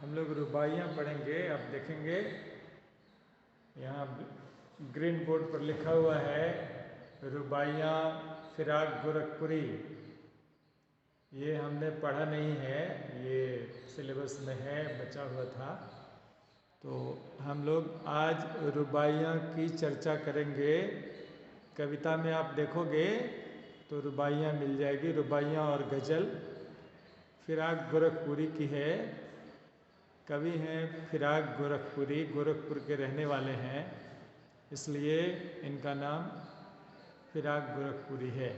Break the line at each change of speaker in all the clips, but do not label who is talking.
हम लोग रुबाइयाँ पढ़ेंगे। अब देखेंगे यहाँ ग्रीन बोर्ड पर लिखा हुआ है रुबाइयाँ फिराक गोरखपुरी। ये हमने पढ़ा नहीं है, ये सिलेबस में है, बचा हुआ था। तो हम लोग आज रुबाइयाँ की चर्चा करेंगे। कविता में आप देखोगे तो रुबाइयाँ मिल जाएगी, रुबाइयाँ और गज़ल। फिराक गोरखपुरी की है, कवि हैं फिराक गोरखपुरी, गोरखपुर के रहने वाले हैं, इसलिए इनका नाम फिराक गोरखपुरी है।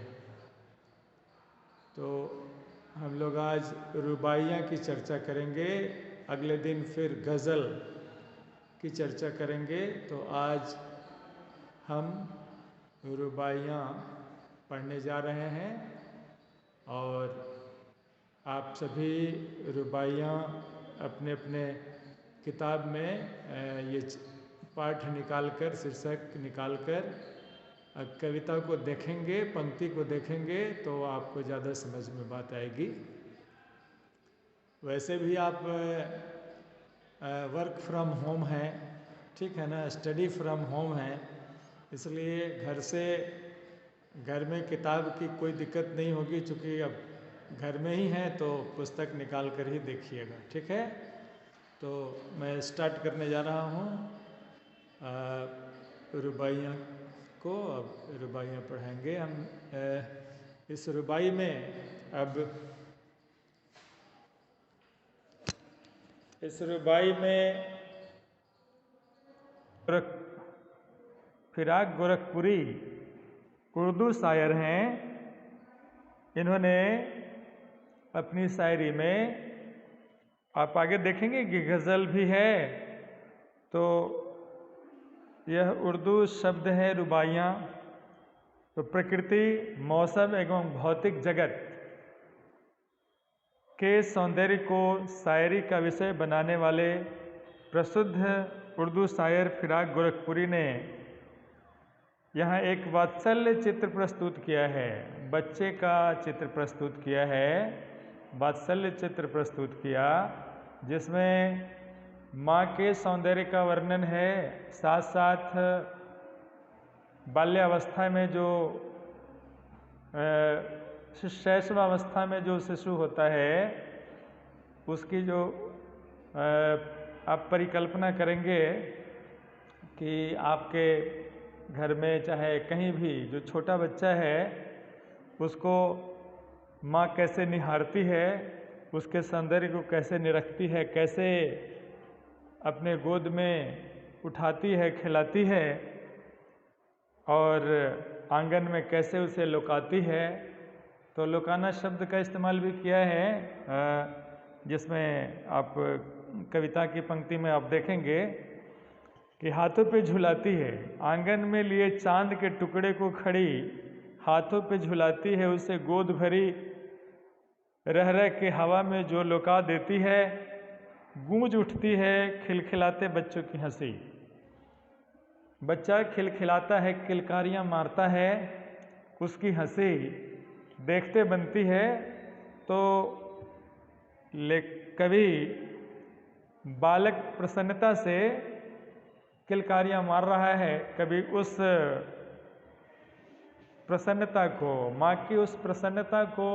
तो हम लोग आज रुबाइयाँ की चर्चा करेंगे, अगले दिन फिर गज़ल की चर्चा करेंगे। तो आज हम रुबाइयाँ पढ़ने जा रहे हैं और आप सभी रुबाइयाँ अपने अपने किताब में ये पाठ निकालकर, शीर्षक निकालकर कविता को देखेंगे, पंक्ति को देखेंगे तो आपको ज़्यादा समझ में बात आएगी। वैसे भी आप वर्क फ्रॉम होम है, ठीक है ना, स्टडी फ्रॉम होम है, इसलिए घर में किताब की कोई दिक्कत नहीं होगी, चूँकि अब घर में ही हैं तो पुस्तक निकाल कर ही देखिएगा, ठीक है। तो मैं स्टार्ट करने जा रहा हूँ रुबाइयाँ को। अब रुबाइयाँ पढ़ेंगे हम। इस रुबाई में अब इस रुबाई में फिराक गोरखपुरी उर्दू शायर हैं। इन्होंने अपनी शायरी में, आप आगे देखेंगे कि गज़ल भी है, तो यह उर्दू शब्द है रुबाइयाँ। तो प्रकृति, मौसम एवं भौतिक जगत के सौंदर्य को शायरी का विषय बनाने वाले प्रसिद्ध उर्दू शायर फिराक गोरखपुरी ने यहाँ एक वात्सल्य चित्र प्रस्तुत किया है, बच्चे का चित्र प्रस्तुत किया है, वात्सल्य चित्र प्रस्तुत किया, जिसमें माँ के सौंदर्य का वर्णन है, साथ साथ बाल्यावस्था में जो शैशवावस्था में जो शिशु होता है उसकी जो आप परिकल्पना करेंगे कि आपके घर में चाहे कहीं भी जो छोटा बच्चा है उसको माँ कैसे निहारती है, उसके सौंदर्य को कैसे निरखती है, कैसे अपने गोद में उठाती है, खिलाती है और आंगन में कैसे उसे लुकाती है। तो लुकाना शब्द का इस्तेमाल भी किया है, जिसमें आप कविता की पंक्ति में आप देखेंगे कि हाथों पे झुलाती है, आंगन में लिए चांद के टुकड़े को खड़ी, हाथों पे झुलाती है उसे गोद भरी, रह रह के हवा में जो लुका देती है, गूंज उठती है खिलखिलाते बच्चों की हंसी। बच्चा खिलखिलाता है, किलकारियाँ मारता है, उसकी हंसी देखते बनती है। तो कभी बालक प्रसन्नता से किलकारियाँ मार रहा है, कभी उस प्रसन्नता को, माँ की उस प्रसन्नता को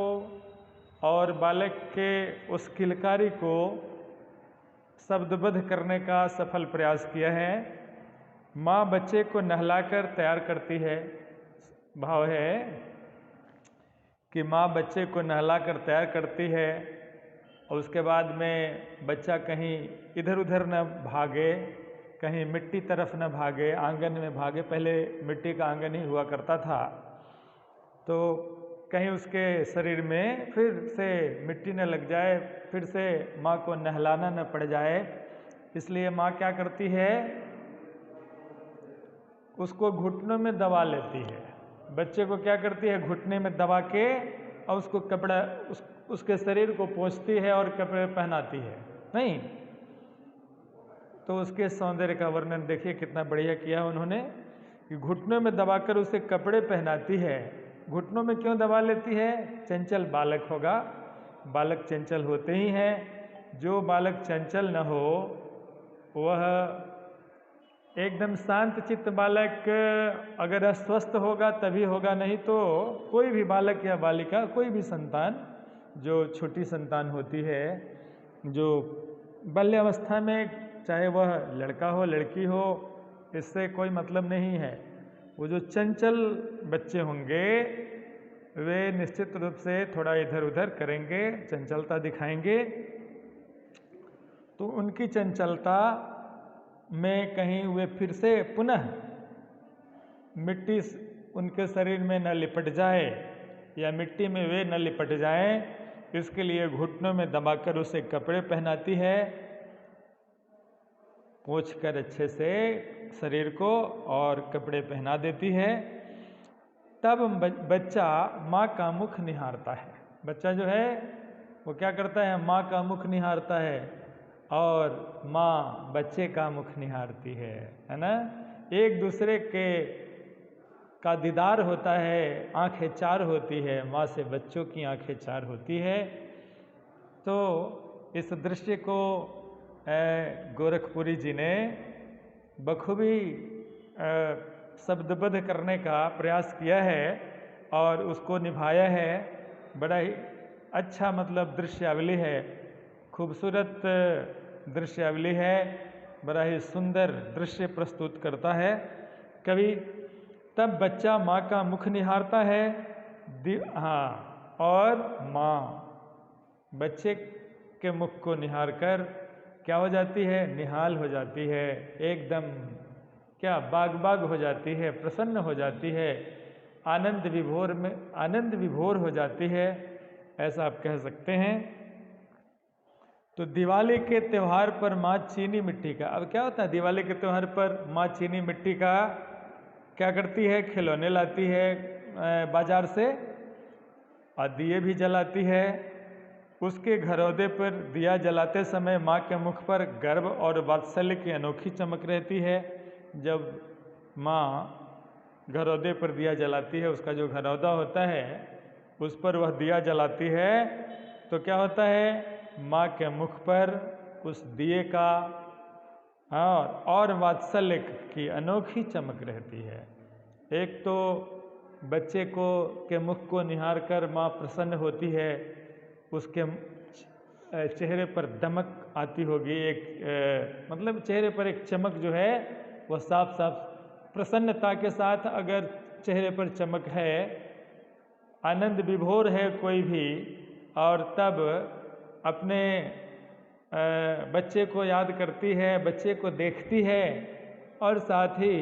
और बालक के उस किलकारी को शब्दबद्ध करने का सफल प्रयास किया है। माँ बच्चे को नहलाकर तैयार करती है, भाव है कि माँ बच्चे को नहलाकर तैयार करती है और उसके बाद में बच्चा कहीं इधर उधर न भागे, कहीं मिट्टी तरफ न भागे, आंगन में भागे। पहले मिट्टी का आंगन ही हुआ करता था, तो कहीं उसके शरीर में फिर से मिट्टी न लग जाए, फिर से माँ को नहलाना न पड़ जाए, इसलिए माँ क्या करती है, उसको घुटनों में दबा लेती है। बच्चे को क्या करती है, घुटने में दबा के और उसको कपड़ा उसके शरीर को पोंछती है और कपड़े पहनाती है। नहीं तो उसके सौंदर्य का वर्णन देखिए कितना बढ़िया किया उन्होंने कि घुटनों में दबाकर उसे कपड़े पहनाती है। घुटनों में क्यों दबा लेती है, चंचल बालक होगा, बालक चंचल होते ही हैं, जो बालक चंचल न हो वह एकदम शांत चित्त बालक अगर अस्वस्थ होगा तभी होगा, नहीं तो कोई भी बालक या बालिका, कोई भी संतान जो छोटी संतान होती है, जो बाल्यावस्था में, चाहे वह लड़का हो लड़की हो, इससे कोई मतलब नहीं है। वो जो चंचल बच्चे होंगे वे निश्चित रूप से थोड़ा इधर उधर करेंगे, चंचलता दिखाएंगे। तो उनकी चंचलता में कहीं वे फिर से पुनः मिट्टी उनके शरीर में न लिपट जाए या मिट्टी में वे न लिपट जाएं, इसके लिए घुटनों में दबाकर उसे कपड़े पहनाती है, पोंछ कर अच्छे से शरीर को और कपड़े पहना देती है। तब बच्चा माँ का मुख निहारता है। बच्चा जो है वो क्या करता है, माँ का मुख निहारता है और माँ बच्चे का मुख निहारती है ना। एक दूसरे के का दीदार होता है, आंखें चार होती है, माँ से बच्चों की आंखें चार होती है। तो इस दृश्य को गोरखपुरी जी ने बखूबी शब्दबद्ध करने का प्रयास किया है और उसको निभाया है। बड़ा ही अच्छा मतलब दृश्यावली है, खूबसूरत दृश्यावली है, बड़ा ही सुंदर दृश्य प्रस्तुत करता है कवि। तब बच्चा माँ का मुख निहारता है, हाँ, और माँ बच्चे के मुख को निहार कर क्या हो जाती है, निहाल हो जाती है, एकदम क्या बाग बाग हो जाती है, प्रसन्न हो जाती है, आनंद विभोर हो जाती है, ऐसा आप कह सकते हैं। तो दिवाली के त्यौहार पर माँ चीनी मिट्टी का, अब क्या होता है दिवाली के त्यौहार पर माँ चीनी मिट्टी का क्या करती है, खिलौने लाती है बाजार से और दिए भी जलाती है। उसके घरौदे पर दिया जलाते समय माँ के मुख पर गर्व और वात्सल्य की अनोखी चमक रहती है। जब माँ घरौदे पर दिया जलाती है, उसका जो घरौदा होता है उस पर वह दिया जलाती है, तो क्या होता है, माँ के मुख पर उस दिए का और वात्सल्य की अनोखी चमक रहती है। एक तो बच्चे को के मुख को निहार कर माँ प्रसन्न होती है, उसके चेहरे पर दमक आती होगी, एक मतलब चेहरे पर एक चमक जो है वह साफ साफ प्रसन्नता के साथ अगर चेहरे पर चमक है, आनंद विभोर है कोई भी, और तब अपने बच्चे को याद करती है, बच्चे को देखती है और साथ ही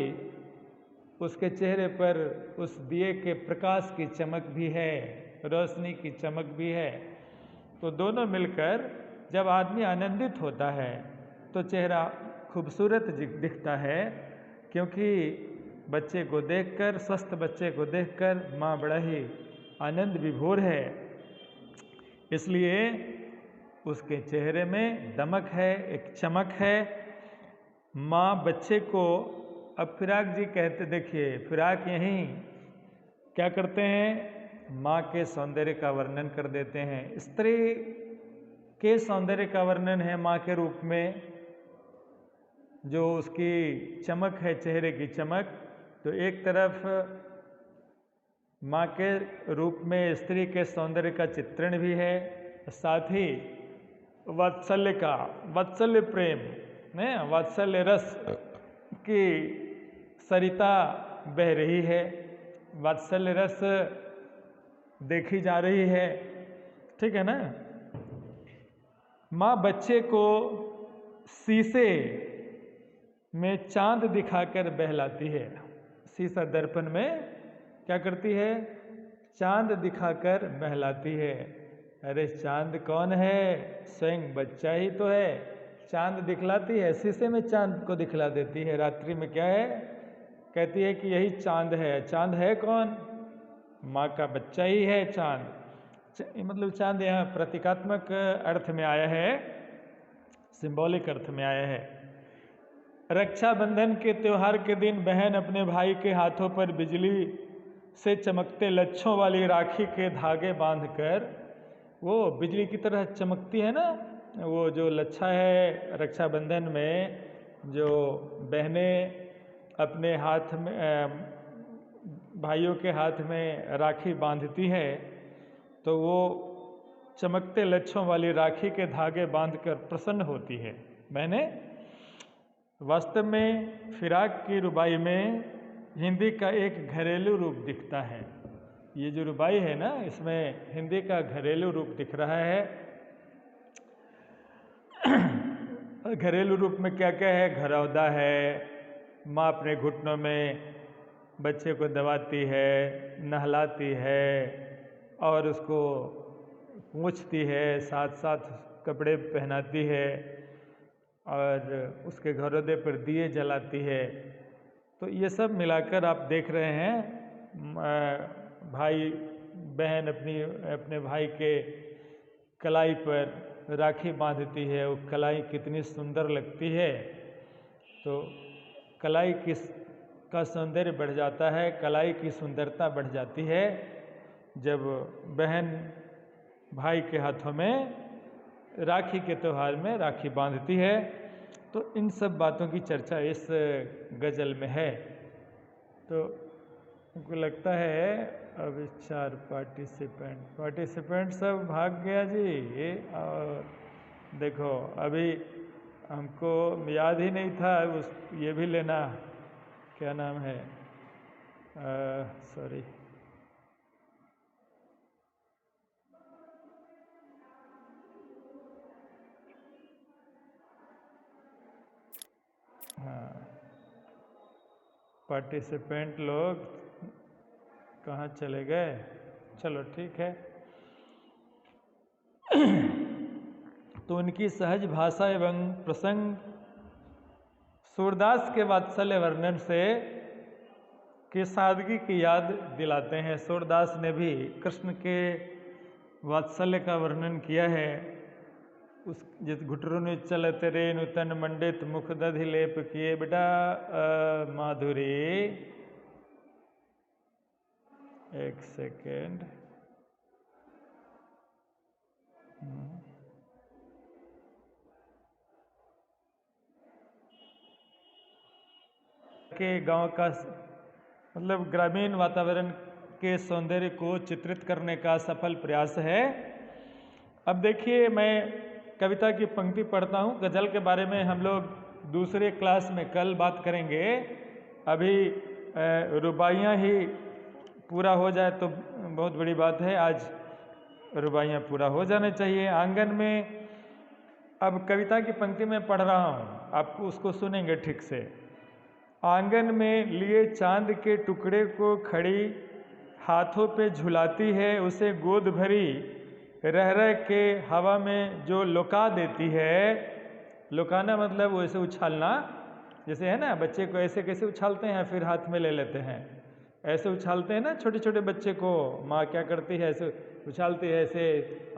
उसके चेहरे पर उस दिए के प्रकाश की चमक भी है, रोशनी की चमक भी है। तो दोनों मिलकर जब आदमी आनंदित होता है तो चेहरा खूबसूरत दिखता है, क्योंकि बच्चे को देखकर, स्वस्थ बच्चे को देखकर माँ बड़ा ही आनंद विभोर है, इसलिए उसके चेहरे में दमक है, एक चमक है। माँ बच्चे को, अब फिराक जी कहते, देखिए फिराक यहीं क्या करते हैं, माँ के सौंदर्य का वर्णन कर देते हैं। स्त्री के सौंदर्य का वर्णन है माँ के रूप में, जो उसकी चमक है, चेहरे की चमक। तो एक तरफ माँ के रूप में स्त्री के सौंदर्य का चित्रण भी है, साथ ही वात्सल्य प्रेम ने, वात्सल्य रस की सरिता बह रही है, वात्सल्य रस देखी जा रही है, ठीक है ना। माँ बच्चे को शीशे में चांद दिखाकर बहलाती है। शीशा दर्पण में क्या करती है, चांद दिखाकर बहलाती है। अरे चांद कौन है, स्वयं बच्चा ही तो है, चांद दिखलाती है, शीशे में चांद को दिखला देती है। रात्रि में क्या है, कहती है कि यही चांद है। चांद है कौन, माँ का बच्चा ही है चांद। मतलब चांद यहाँ प्रतीकात्मक अर्थ में आया है, सिंबॉलिक अर्थ में आया है। रक्षाबंधन के त्यौहार के दिन बहन अपने भाई के हाथों पर बिजली से चमकते लच्छों वाली राखी के धागे बांधकर, वो बिजली की तरह चमकती है ना, वो जो लच्छा है रक्षाबंधन में, जो बहनें अपने हाथ में भाइयों के हाथ में राखी बांधती है, तो वो चमकते लच्छों वाली राखी के धागे बांधकर प्रसन्न होती है बहनें। वास्तव में फिराक की रुबाई में हिंदी का एक घरेलू रूप दिखता है। ये जो रुबाई है ना, इसमें हिंदी का घरेलू रूप दिख रहा है। घरेलू रूप में क्या क्या है? घरौदा है, माँ अपने घुटनों में बच्चे को दबाती है, नहलाती है और उसको पूछती है, साथ साथ कपड़े पहनाती है और उसके घरौदे पर दिए जलाती है। तो ये सब मिलाकर आप देख रहे हैं भाई बहन अपने भाई के कलाई पर राखी बांधती है। वो कलाई कितनी सुंदर लगती है। तो कलाई का सौंदर्य बढ़ जाता है, कलाई की सुंदरता बढ़ जाती है जब बहन भाई के हाथों में राखी के त्यौहार में राखी बांधती है। तो इन सब बातों की चर्चा इस गज़ल में है। तो उनको लगता है अब 4 पार्टिसिपेंट सब भाग गया जी। और देखो अभी हमको याद ही नहीं था ये भी लेना, क्या नाम है, सॉरी, हाँ, पार्टिसिपेंट लोग कहाँ चले गए? चलो ठीक है। तो उनकी सहज भाषा एवं प्रसंग सूरदास के वात्सल्य वर्णन से की सादगी की याद दिलाते हैं। सूरदास ने भी कृष्ण के वात्सल्य का वर्णन किया है। उस जिस घुटरू ने चलते रे नूतन मंडित मुख दधि लेप किए बेटा माधुरी। एक सेकेंड, के गांव का मतलब ग्रामीण वातावरण के सौंदर्य को चित्रित करने का सफल प्रयास है। अब देखिए, मैं कविता की पंक्ति पढ़ता हूँ। गज़ल के बारे में हम लोग दूसरे क्लास में कल बात करेंगे। अभी रुबाइयाँ ही पूरा हो जाए तो बहुत बड़ी बात है। आज रुबाइयाँ पूरा हो जाने चाहिए। आंगन में अब कविता की पंक्ति में पढ़ रहा हूँ, आप उसको सुनेंगे ठीक से। आंगन में लिए चांद के टुकड़े को खड़ी हाथों पे झुलाती है, उसे गोद भरी रह रह के हवा में जो लुका देती है। लुकाना मतलब वैसे उछालना, जैसे है ना, बच्चे को ऐसे कैसे उछालते हैं, फिर हाथ में ले लेते हैं, ऐसे उछालते हैं ना छोटे छोटे बच्चे को। माँ क्या करती है, ऐसे उछालती है ऐसे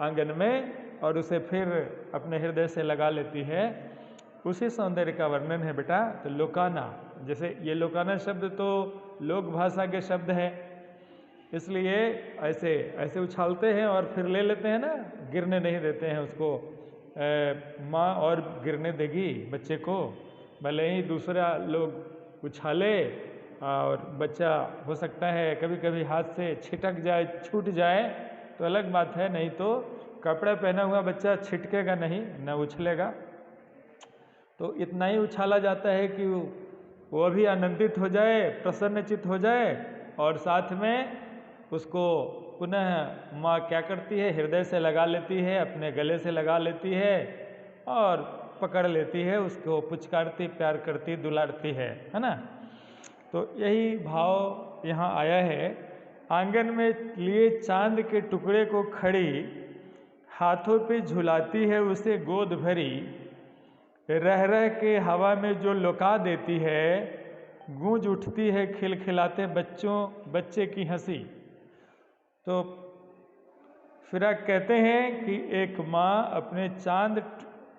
आंगन में और उसे फिर अपने हृदय से लगा लेती है। उसी सौंदर्य का वर्णन है बेटा। तो लुकाना, जैसे ये लुकाना शब्द तो लोक भाषा के शब्द है, इसलिए ऐसे ऐसे उछालते हैं और फिर ले लेते हैं ना, गिरने नहीं देते हैं उसको। माँ और गिरने देगी बच्चे को, भले ही दूसरा लोग उछाले और बच्चा हो सकता है कभी कभी हाथ से छिटक जाए, छूट जाए तो अलग बात है, नहीं तो कपड़ा पहना हुआ बच्चा छिटकेगा नहीं, न उछलेगा। तो इतना ही उछाला जाता है कि वो भी आनंदित हो जाए, प्रसन्नचित हो जाए और साथ में उसको पुनः माँ क्या करती है, हृदय से लगा लेती है, अपने गले से लगा लेती है और पकड़ लेती है, उसको पुचकारती, प्यार करती, दुलारती है ना। तो यही भाव यहाँ आया है। आंगन में लिए चांद के टुकड़े को खड़ी हाथों पे झुलाती है, उसे गोद भरी रह रह के हवा में जो लुका देती है। गूंज उठती है खिलखिलाते बच्चे की हंसी। तो फिराक कहते हैं कि एक माँ अपने चांद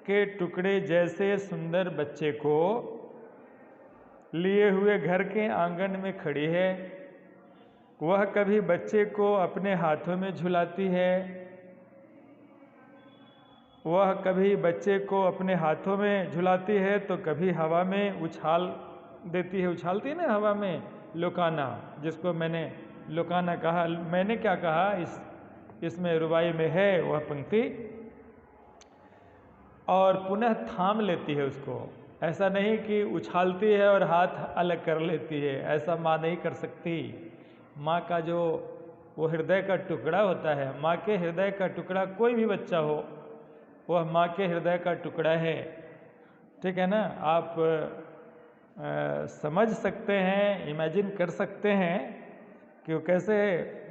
के टुकड़े जैसे सुंदर बच्चे को लिए हुए घर के आंगन में खड़ी है। वह कभी बच्चे को अपने हाथों में झुलाती है वह कभी बच्चे को अपने हाथों में झुलाती है तो कभी हवा में उछाल देती है। उछालती है ना हवा में, लुकाना, जिसको मैंने लुकाना कहा। मैंने क्या कहा, इसमें रुबाई में है वह पंक्ति। और पुनः थाम लेती है उसको। ऐसा नहीं कि उछालती है और हाथ अलग कर लेती है, ऐसा माँ नहीं कर सकती। माँ का जो वो हृदय का टुकड़ा होता है, माँ के हृदय का टुकड़ा, कोई भी बच्चा हो वह माँ के हृदय का टुकड़ा है। ठीक है ना। आप समझ सकते हैं, इमेजिन कर सकते हैं कि वो कैसे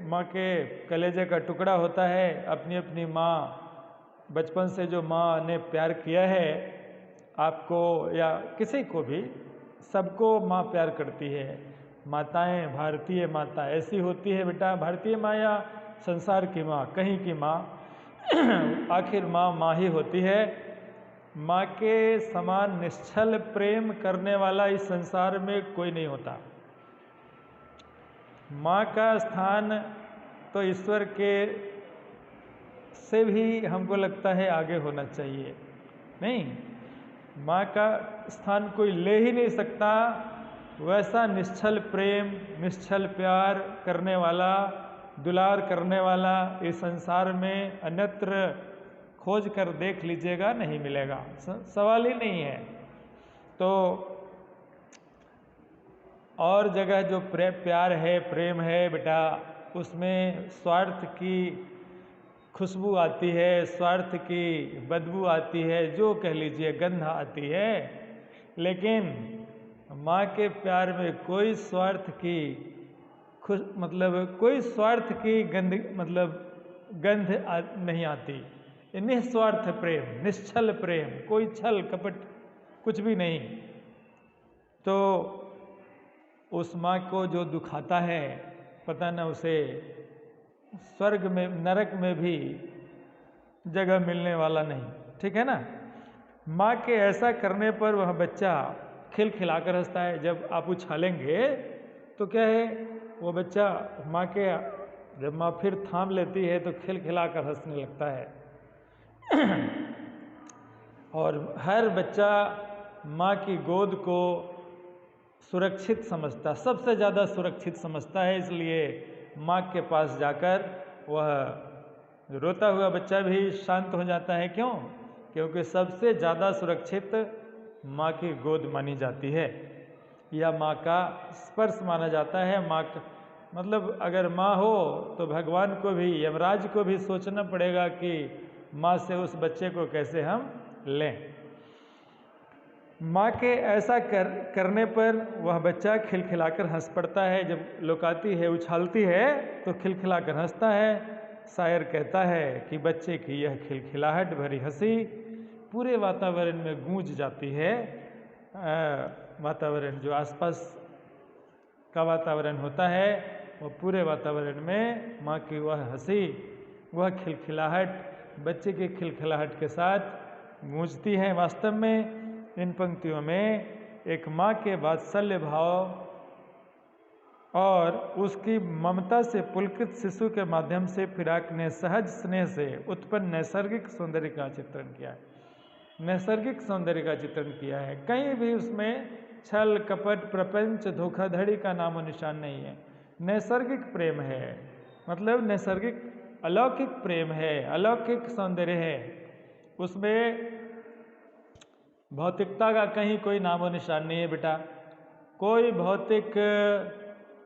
माँ के कलेजे का टुकड़ा होता है। अपनी अपनी माँ, बचपन से जो माँ ने प्यार किया है आपको या किसी को भी, सबको माँ प्यार करती है। माताएं, भारतीय माता ऐसी होती है बेटा, भारतीय माँ या संसार की माँ, कहीं की माँ, आखिर माँ माँ ही होती है। माँ के समान निश्चल प्रेम करने वाला इस संसार में कोई नहीं होता। माँ का स्थान तो ईश्वर के से भी हमको लगता है आगे होना चाहिए। नहीं, माँ का स्थान कोई ले ही नहीं सकता। वैसा निश्चल प्रेम, निश्चल प्यार करने वाला, दुलार करने वाला इस संसार में अन्यत्र खोज कर देख लीजिएगा, नहीं मिलेगा, सवाल ही नहीं है। तो और जगह जो प्यार है, प्रेम है बेटा, उसमें स्वार्थ की खुशबू आती है, स्वार्थ की बदबू आती है, जो कह लीजिए गंध आती है। लेकिन माँ के प्यार में कोई स्वार्थ की कोई स्वार्थ की गंध नहीं आती। निस्वार्थ प्रेम, निश्चल प्रेम, कोई छल कपट कुछ भी नहीं। तो उस माँ को जो दुखाता है, पता न उसे स्वर्ग में, नरक में भी जगह मिलने वाला नहीं। ठीक है ना। माँ के ऐसा करने पर वह बच्चा खिलखिलाकर हंसता है। जब आप उछालेंगे तो क्या है, वो बच्चा माँ के, जब माँ फिर थाम लेती है तो खिलखिलाकर हंसने लगता है। और हर बच्चा माँ की गोद को सुरक्षित समझता, सबसे ज़्यादा सुरक्षित समझता है। इसलिए माँ के पास जाकर वह रोता हुआ बच्चा भी शांत हो जाता है। क्यों? क्योंकि सबसे ज़्यादा सुरक्षित माँ की गोद मानी जाती है, या माँ का स्पर्श माना जाता है। माँ का मतलब अगर माँ हो तो भगवान को भी, यमराज को भी सोचना पड़ेगा कि माँ से उस बच्चे को कैसे हम लें। माँ के ऐसा करने पर वह बच्चा खिलखिलाकर हंस पड़ता है। जब लुकाती है, उछालती है तो खिलखिलाकर हंसता है। शायर कहता है कि बच्चे की यह खिलखिलाहट भरी हंसी पूरे वातावरण में गूंज जाती है। वातावरण, जो आसपास का वातावरण होता है, वो पूरे वातावरण में माँ की वह हंसी, वह खिलखिलाहट बच्चे की खिलखिलाहट के साथ गूंजती है। वास्तव में इन पंक्तियों में एक माँ के वात्सल्य भाव और उसकी ममता से पुलकित शिशु के माध्यम से फिराक ने सहज स्नेह से उत्पन्न नैसर्गिक सौंदर्य का चित्रण किया है। नैसर्गिक सौंदर्य का चित्रण किया है। कहीं भी उसमें छल कपट, प्रपंच, धोखाधड़ी का नामो निशान नहीं है। नैसर्गिक प्रेम है, मतलब नैसर्गिक अलौकिक प्रेम है, अलौकिक सौंदर्य है। उसमें भौतिकता का कहीं कोई नामो निशान नहीं है बेटा। कोई भौतिक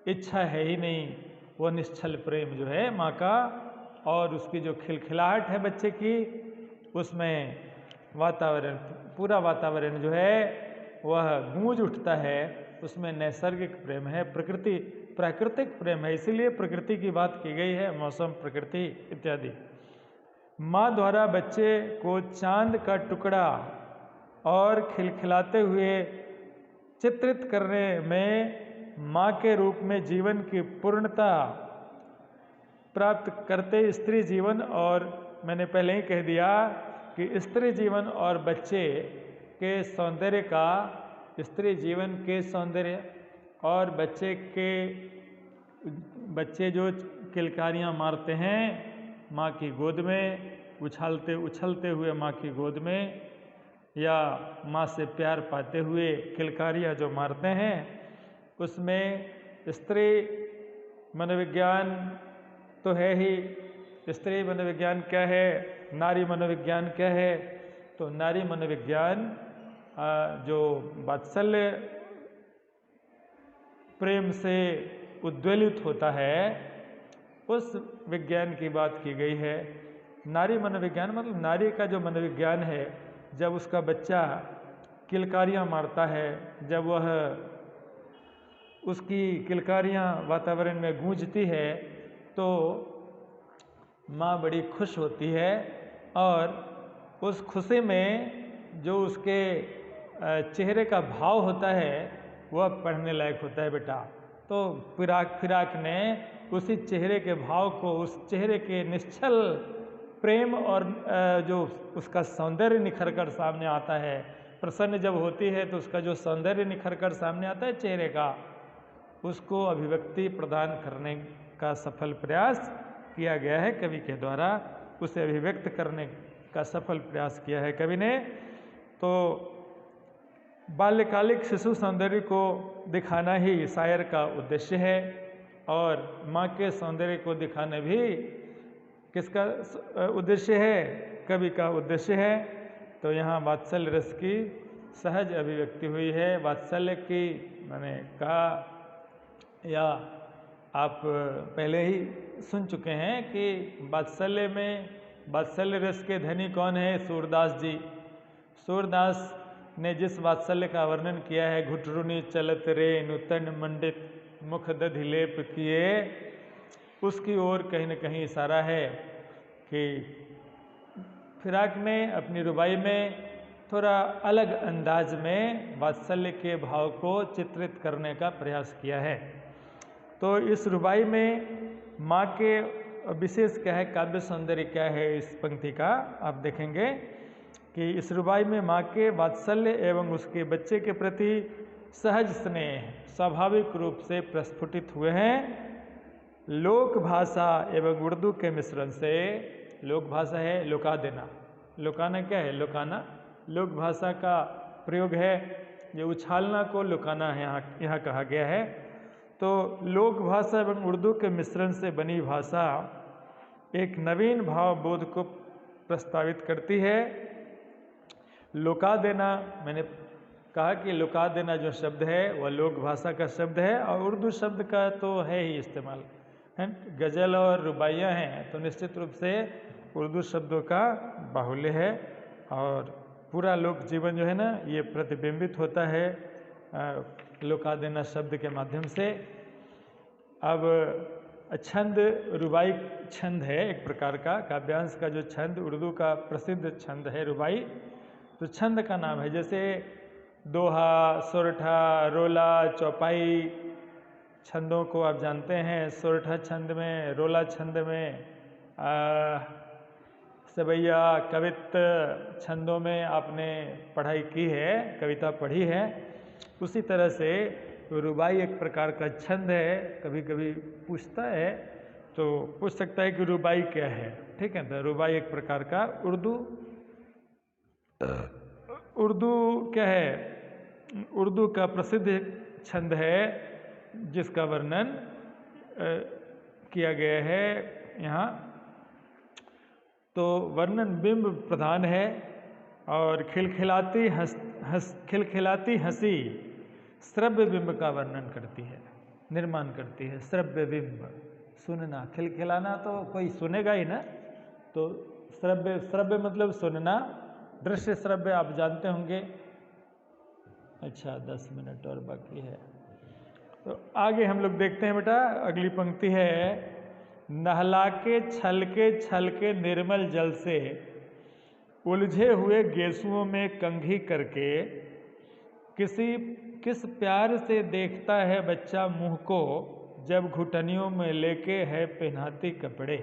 इच्छा है ही नहीं। वो निश्चल प्रेम जो है माँ का, और उसकी जो खिलखिलाहट है बच्चे की, उसमें वातावरण, पूरा वातावरण जो है वह गूंज उठता है। उसमें नैसर्गिक प्रेम है, प्राकृतिक प्रेम है। इसीलिए प्रकृति की बात की गई है, मौसम, प्रकृति इत्यादि। माँ द्वारा बच्चे को चांद का टुकड़ा और खिलखिलाते हुए चित्रित करने में माँ के रूप में जीवन की पूर्णता प्राप्त करते स्त्री जीवन, और मैंने पहले ही कह दिया कि स्त्री जीवन और बच्चे के सौंदर्य का, स्त्री जीवन के सौंदर्य और बच्चे जो किलकारियाँ मारते हैं माँ की गोद में, उछालते उछलते हुए माँ की गोद में, या माँ से प्यार पाते हुए किलकारियाँ जो मारते हैं, उसमें स्त्री मनोविज्ञान तो है ही। स्त्री मनोविज्ञान क्या है, नारी मनोविज्ञान क्या है? तो नारी मनोविज्ञान जो वात्सल्य प्रेम से उद्वेलित होता है, उस विज्ञान की बात की गई है। नारी मनोविज्ञान मतलब नारी का जो मनोविज्ञान है, जब उसका बच्चा किलकारियाँ मारता है, जब वह उसकी किलकारियाँ वातावरण में गूंजती है, तो माँ बड़ी खुश होती है, और उस खुशी में जो उसके चेहरे का भाव होता है वह पढ़ने लायक होता है बेटा। तो फिराक ने उसी चेहरे के भाव को, उस चेहरे के निश्चल प्रेम और जो उसका सौंदर्य निखर कर सामने आता है, प्रसन्न जब होती है तो उसका जो सौंदर्य निखर कर सामने आता है चेहरे का, उसको अभिव्यक्ति प्रदान करने का सफल प्रयास किया गया है कवि के द्वारा। उसे अभिव्यक्त करने का सफल प्रयास किया है कवि ने। तो बाल्यकालिक शिशु सौंदर्य को दिखाना ही शायर का उद्देश्य है, और माँ के सौंदर्य को दिखाना भी किसका उद्देश्य है? कवि का उद्देश्य है। तो यहाँ वात्सल्य रस की सहज अभिव्यक्ति हुई है। वात्सल्य की मैंने कहा, या आप पहले ही सुन चुके हैं कि वात्सल्य में, वात्सल्य रस के धनी कौन है? सूरदास जी। सूरदास ने जिस वात्सल्य का वर्णन किया है, घुटरुनी चलत रे नूतन मंडित मुख दधि लेप किए, उसकी ओर कहीं न कहीं इशारा है कि फिराक ने अपनी रुबाई में थोड़ा अलग अंदाज में वात्सल्य के भाव को चित्रित करने का प्रयास किया है। तो इस रुबाई में माँ के विशेष क्या है, काव्य सौंदर्य क्या है इस पंक्ति का, आप देखेंगे कि इस रुबाई में माँ के वात्सल्य एवं उसके बच्चे के प्रति सहज स्नेह स्वाभाविक रूप से प्रस्फुटित हुए हैं। लोक भाषा एवं उर्दू के मिश्रण से, लोक भाषा है लुका देना, लुकाना क्या है? लुकाना लोक भाषा का प्रयोग है। ये उछालना को लुकाना है यहाँ कहा गया है। तो लोक भाषा एवं उर्दू के मिश्रण से बनी भाषा एक नवीन भाव बोध को प्रस्तावित करती है। लुका देना, मैंने कहा कि लुका देना जो शब्द है वह लोक भाषा का शब्द है, और उर्दू शब्द का तो है ही इस्तेमाल है। गज़ल और रुबाइयाँ हैं तो निश्चित रूप से उर्दू शब्दों का बाहुल्य है, और पूरा लोक जीवन जो है ना, ये प्रतिबिंबित होता है लुका देना शब्द के माध्यम से। अब छंद, रुबाई छंद है एक प्रकार का, काव्यांश का जो छंद, उर्दू का प्रसिद्ध छंद है रुबाई। तो छंद का नाम है, जैसे दोहा, सोरठा, रोला, चौपाई छंदों को आप जानते हैं। सोरठा छंद में, रोला छंद में, सवैया कवित्व छंदों में आपने पढ़ाई की है, कविता पढ़ी है। उसी तरह से रुबाई एक प्रकार का छंद है। कभी कभी पूछता है तो पूछ सकता है कि रुबाई क्या है, ठीक है। तो रुबाई एक प्रकार का उर्दू क्या है? उर्दू का प्रसिद्ध छंद है जिसका वर्णन किया गया है यहाँ। तो वर्णन बिंब प्रधान है, और खिलखिलाती हंसी श्रव्य बिंब का वर्णन करती है, निर्माण करती है। श्रव्य बिंब, सुनना, खिलखिलाना तो कोई सुनेगा ही ना, तो श्रव्य मतलब सुनना। दृश्य श्रव्य आप जानते होंगे। अच्छा 10 मिनट और बाकी है, तो आगे हम लोग देखते हैं बेटा। अगली पंक्ति है, नहला के छल के निर्मल जल से उलझे हुए गेसुओं में कंघी करके किस प्यार से देखता है बच्चा मुँह को, जब घुटनियों में लेके है पहनाती कपड़े।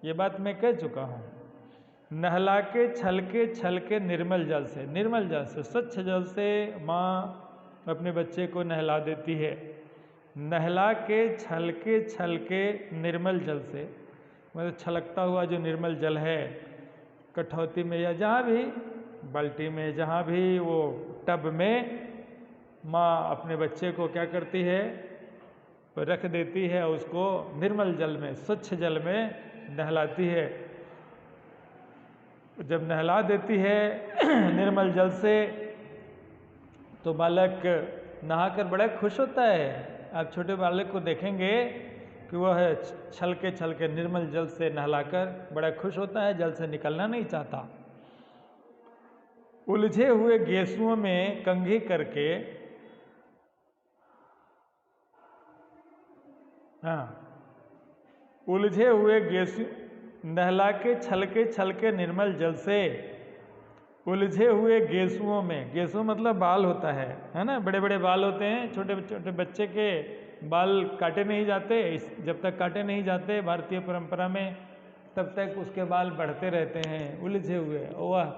ये बात मैं कह चुका हूँ। नहला के छल के निर्मल जल से, निर्मल जल से, स्वच्छ जल से माँ अपने बच्चे को नहला देती है। नहला के छल के निर्मल जल से, मतलब छलकता हुआ जो निर्मल जल है, कठौती में या जहाँ भी, बाल्टी में, जहाँ भी, वो टब में माँ अपने बच्चे को क्या करती है, रख देती है, उसको निर्मल जल में, स्वच्छ जल में नहलाती है। जब नहला देती है निर्मल जल से, तो बालक नहाकर बड़ा खुश होता है। आप छोटे बालक को देखेंगे कि वह छलके निर्मल जल से नहलाकर बड़ा खुश होता है, जल से निकलना नहीं चाहता। उलझे हुए गेसुओं में कंघी करके, हाँ, उलझे हुए गेसु नहला के छलके निर्मल जल से उलझे हुए गेसुओं में, गेसुओं मतलब बाल होता है ना, बड़े बड़े बाल होते हैं, छोटे छोटे बच्चे के बाल काटे नहीं जाते, जब तक काटे नहीं जाते भारतीय परंपरा में, तब तक उसके बाल बढ़ते रहते हैं उलझे हुए। वह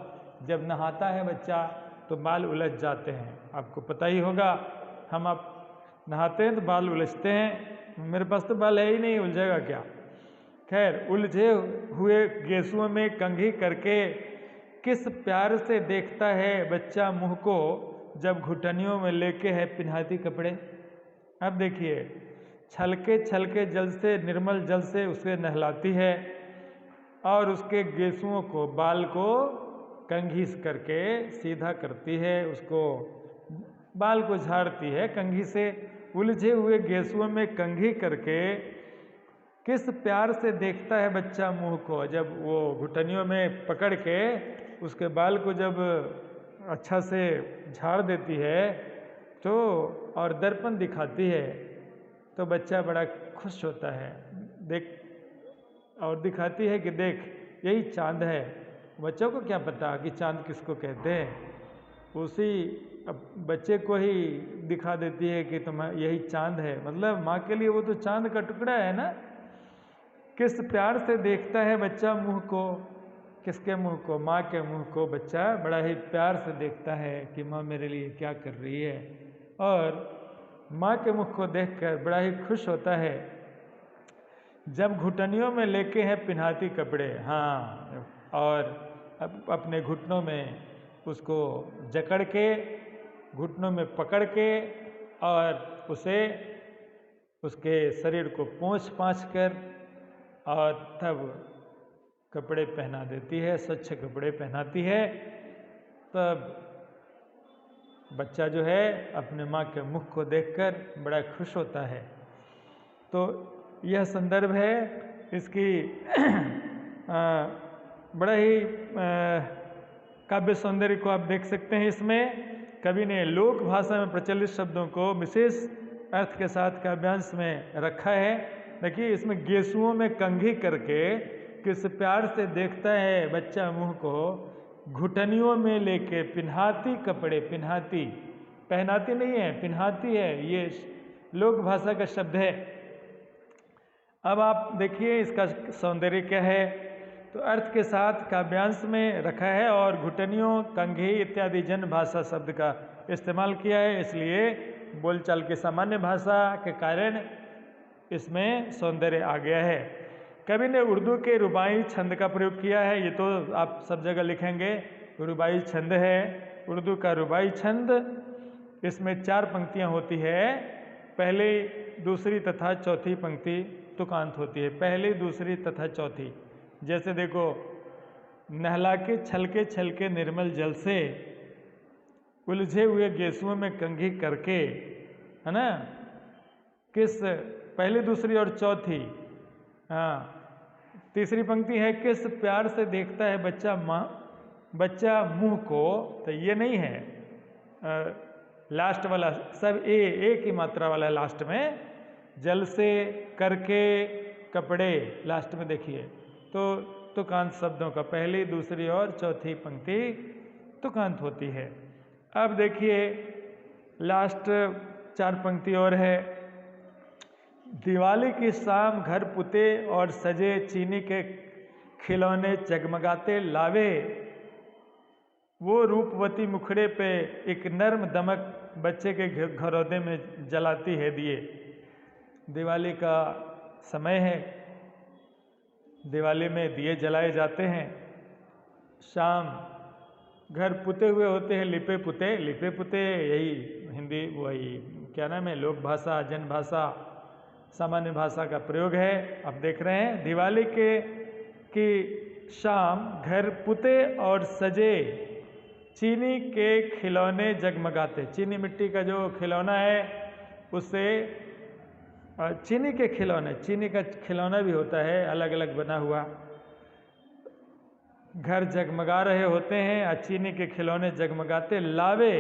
जब नहाता है बच्चा तो बाल उलझ जाते हैं, आपको पता ही होगा। हम आप नहाते हैं तो बाल उलझते हैं, मेरे पास तो बाल है ही नहीं, उलझेगा क्या। खैर, उलझे हुए गेसुओं में कंघी करके किस प्यार से देखता है बच्चा मुँह को, जब घुटनियों में लेके है पिन्हाती कपड़े। अब देखिए, छलके जल से, निर्मल जल से उसे नहलाती है और उसके गेसुओं को, बाल को कंघी करके सीधा करती है, उसको बाल को झाड़ती है कंघी से। उलझे हुए गेसुओं में कंघी करके किस प्यार से देखता है बच्चा मुँह को, जब वो घुटनियों में पकड़ के उसके बाल को जब अच्छा से झाड़ देती है तो, और दर्पण दिखाती है, तो बच्चा बड़ा खुश होता है। देख, और दिखाती है कि देख यही चांद है। बच्चों को क्या पता कि चांद किसको कहते हैं, उसी बच्चे को ही दिखा देती है कि तुम यही चांद है, मतलब माँ के लिए वो तो चांद का टुकड़ा है ना। किस प्यार से देखता है बच्चा मुँह को, किसके मुँह को, माँ के मुँह को बच्चा बड़ा ही प्यार से देखता है कि माँ मेरे लिए क्या कर रही है, और माँ के मुख को देखकर बड़ा ही खुश होता है। जब घुटनियों में लेके हैं पिन्हाती कपड़े, हाँ, और अपने घुटनों में उसको जकड़ के, घुटनों में पकड़ के, और उसे, उसके शरीर को पोंछ पाछ कर और तब कपड़े पहना देती है, स्वच्छ कपड़े पहनाती है। तब बच्चा जो है अपने माँ के मुख को देखकर बड़ा खुश होता है। तो यह संदर्भ है इसकी बड़ा ही काव्य सौंदर्य को आप देख सकते हैं। इसमें कवि ने लोक भाषा में प्रचलित शब्दों को विशेष अर्थ के साथ काव्यांश में रखा है। देखिए, इसमें गेसुओं में कंघी करके किस प्यार से देखता है बच्चा मुँह को, घुटनियों में लेके पिन्हाती कपड़े, पिन्हाती, पहनाती नहीं है, पिन्हाती है, ये लोक भाषा का शब्द है। अब आप देखिए इसका सौंदर्य क्या है। तो अर्थ के साथ काव्यांश में रखा है और घुटनियों, कंघी इत्यादि जन भाषा शब्द का इस्तेमाल किया है, इसलिए बोलचाल की सामान्य भाषा के कारण इसमें सौंदर्य आ गया है। कवि ने उर्दू के रुबाई छंद का प्रयोग किया है, ये तो आप सब जगह लिखेंगे, रुबाई छंद है, उर्दू का रुबाई छंद। इसमें 4 पंक्तियाँ होती है, पहली, दूसरी तथा चौथी पंक्ति तुकांत होती है, पहली, दूसरी तथा चौथी। जैसे देखो, नहला के छलके निर्मल जल से, उलझे हुए गेसुओं में कंघी करके, है ना, किस, पहली, दूसरी और चौथी, हाँ, तीसरी पंक्ति है, किस प्यार से देखता है बच्चा मुंह को, तो ये नहीं है, लास्ट वाला सब ए की मात्रा वाला लास्ट में, जल से, करके, कपड़े, लास्ट में देखिए, तो तुकांत शब्दों का पहली, दूसरी और चौथी पंक्ति तुकांत होती है। अब देखिए लास्ट 4 पंक्ति और है। दिवाली की शाम घर पुते और सजे, चीनी के खिलौने जगमगाते लावे, वो रूपवती मुखड़े पे एक नर्म दमक बच्चे के घरौदे में जलाती है दिए। दिवाली का समय है, दिवाली में दिए जलाए जाते हैं। शाम घर पुते हुए होते हैं, लिपे पुते, यही हिंदी वही क्या नाम है, लोक भाषा, जन भाषा, सामान्य भाषा का प्रयोग है। अब देख रहे हैं दिवाली की शाम घर पुते और सजे, चीनी के खिलौने जगमगाते। चीनी मिट्टी का जो खिलौना है उससे चीनी के खिलौने, चीनी का खिलौना भी होता है अलग अलग बना हुआ, घर जगमगा रहे होते हैं और चीनी के खिलौने जगमगाते। लावे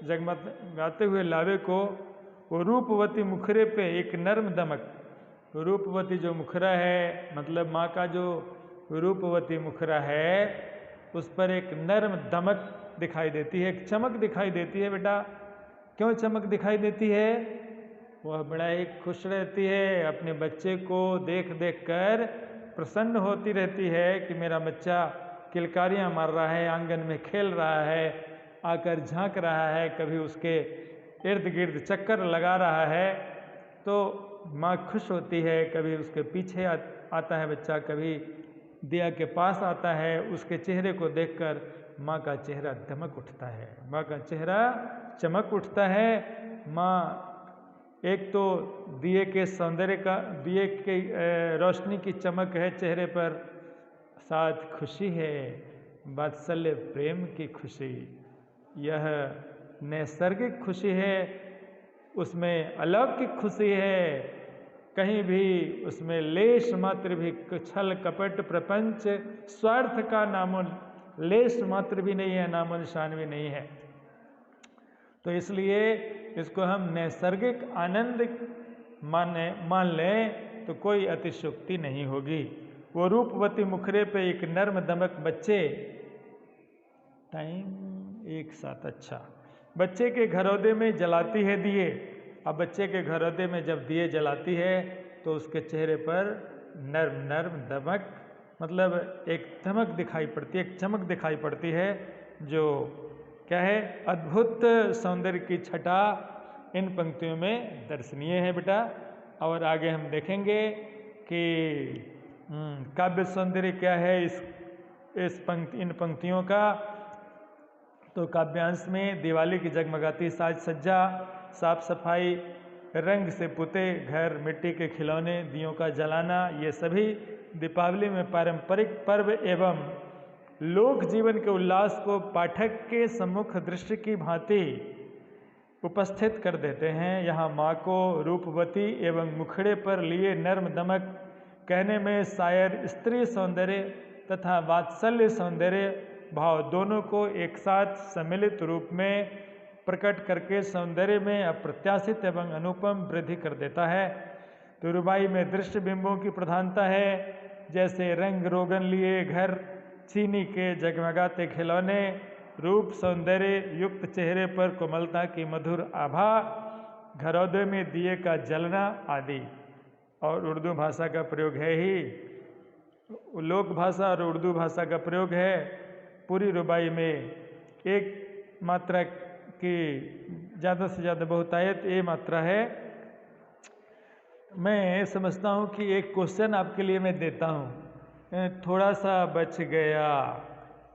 जगमगाते हुए लावे को वो रूपवती मुखरे पे एक नर्म दमक, रूपवती जो मुखरा है मतलब माँ का जो रूपवती मुखरा है उस पर एक नर्म दमक दिखाई देती है, एक चमक दिखाई देती है। बेटा क्यों चमक दिखाई देती है? वह बड़ा ही खुश रहती है, अपने बच्चे को देख देख कर प्रसन्न होती रहती है कि मेरा बच्चा किलकारियाँ मार रहा है, आंगन में खेल रहा है, आकर झांक रहा है, कभी उसके इर्द गिर्द चक्कर लगा रहा है, तो माँ खुश होती है। कभी उसके पीछे आता है बच्चा, कभी दिया के पास आता है, उसके चेहरे को देखकर माँ का चेहरा दमक उठता है, माँ का चेहरा चमक उठता है। माँ एक तो दिए के सौंदर्य का, दिए के रोशनी की चमक है चेहरे पर, साथ खुशी है, वात्सल्य प्रेम की खुशी, यह नैसर्गिक खुशी है, उसमें अलौकिक खुशी है, कहीं भी उसमें लेश मात्र भी छल कपट प्रपंच स्वार्थ का नामो लेश मात्र भी नहीं है, नामो निशान भी नहीं है। तो इसलिए इसको हम नैसर्गिक आनंद मान लें तो कोई अतिशयोक्ति नहीं होगी। वो रूपवती मुखरे पे एक नर्म दमक बच्चे, टाइम एक साथ, अच्छा, बच्चे के घरौदे में जलाती है दिए। अब बच्चे के घरौदे में जब दिए जलाती है तो उसके चेहरे पर नर्म नर्म दमक, मतलब एक दमक दिखाई पड़ती है, एक चमक दिखाई पड़ती है, जो क्या है, अद्भुत सौंदर्य की छटा इन पंक्तियों में दर्शनीय है बेटा। और आगे हम देखेंगे कि काव्य सौंदर्य क्या है इन पंक्तियों का। तो काव्यांश में दिवाली की जगमगाती साज सज्जा, साफ सफाई, रंग से पुते घर, मिट्टी के खिलौने, दियों का जलाना, ये सभी दीपावली में पारंपरिक पर्व एवं लोक जीवन के उल्लास को पाठक के सम्मुख दृश्य की भांति उपस्थित कर देते हैं। यहाँ माँ को रूपवती एवं मुखड़े पर लिए नर्म दमक कहने में शायर स्त्री सौंदर्य तथा वात्सल्य सौंदर्य भाव दोनों को एक साथ सम्मिलित रूप में प्रकट करके सौंदर्य में अप्रत्याशित एवं अनुपम वृद्धि कर देता है। तो रुबाई में दृश्य बिंबों की प्रधानता है, जैसे रंग रोगन लिए घर, चीनी के जगमगाते खिलौने, रूप सौंदर्य युक्त चेहरे पर कोमलता की मधुर आभा, घरौदे में दिए का जलना आदि। और उर्दू भाषा का प्रयोग है ही, लोक भाषा और उर्दू भाषा का प्रयोग है। पूरी रुबाई में एक मात्रा की ज़्यादा से ज़्यादा बहुतायत ए मात्रा है। मैं समझता हूँ कि एक क्वेश्चन आपके लिए मैं देता हूँ, थोड़ा सा बच गया,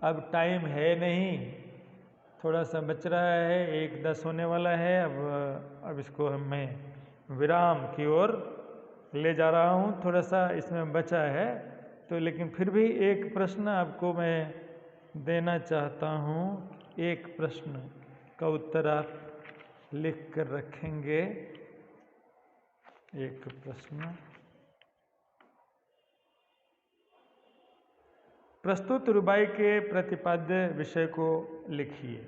अब टाइम है नहीं, थोड़ा सा बच रहा है, 1:10 होने वाला है। अब इसको मैं विराम की ओर ले जा रहा हूँ, थोड़ा सा इसमें बचा है तो, लेकिन फिर भी एक प्रश्न आपको मैं देना चाहता हूँ। एक प्रश्न का उत्तर आप लिख कर रखेंगे। एक प्रश्न, प्रस्तुत रुबाई के प्रतिपाद्य विषय को लिखिए।